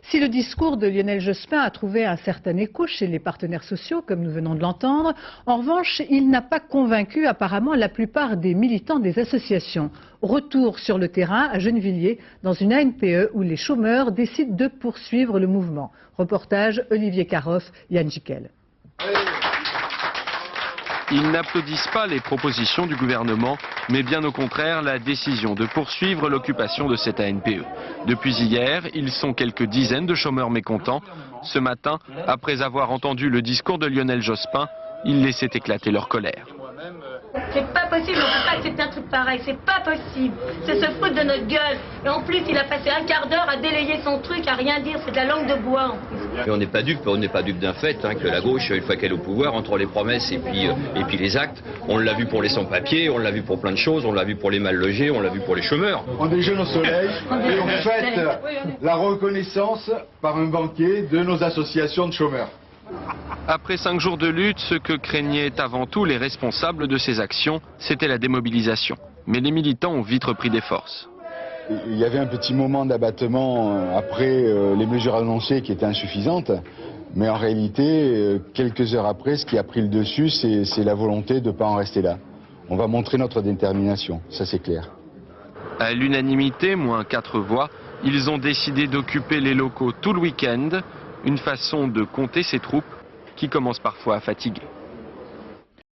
Si le discours de Lionel Jospin a trouvé un certain écho chez les partenaires sociaux, comme nous venons de l'entendre, en revanche, il n'a pas convaincu apparemment la plupart des militants des associations. Retour sur le terrain à Gennevilliers, dans une ANPE où les chômeurs décident de poursuivre le mouvement. Reportage Olivier Caroff, Yann Jiquel. Ils n'applaudissent pas les propositions du gouvernement, mais bien au contraire la décision de poursuivre l'occupation de cette ANPE. Depuis hier, ils sont quelques dizaines de chômeurs mécontents. Ce matin, après avoir entendu le discours de Lionel Jospin, ils laissaient éclater leur colère. C'est pas possible, on peut pas accepter un truc pareil, c'est pas possible. C'est se foutre de notre gueule. Et en plus, il a passé un quart d'heure à délayer son truc, à rien dire, c'est de la langue de bois en plus. Et on n'est pas dupe d'un fait, que la gauche, une fois qu'elle est au pouvoir, entre les promesses et puis les actes, on l'a vu pour les sans-papiers, on l'a vu pour plein de choses, on l'a vu pour les mal logés, on l'a vu pour les chômeurs. On déjeune au soleil et on fête la reconnaissance par un banquet de nos associations de chômeurs. Après 5 jours de lutte, ce que craignaient avant tout les responsables de ces actions, c'était la démobilisation. Mais les militants ont vite repris des forces. Il y avait un petit moment d'abattement après les mesures annoncées qui étaient insuffisantes. Mais en réalité, quelques heures après, ce qui a pris le dessus, c'est la volonté de ne pas en rester là. On va montrer notre détermination, ça c'est clair. À l'unanimité, moins 4 voix, ils ont décidé d'occuper les locaux tout le week-end. Une façon de compter ces troupes qui commencent parfois à fatiguer.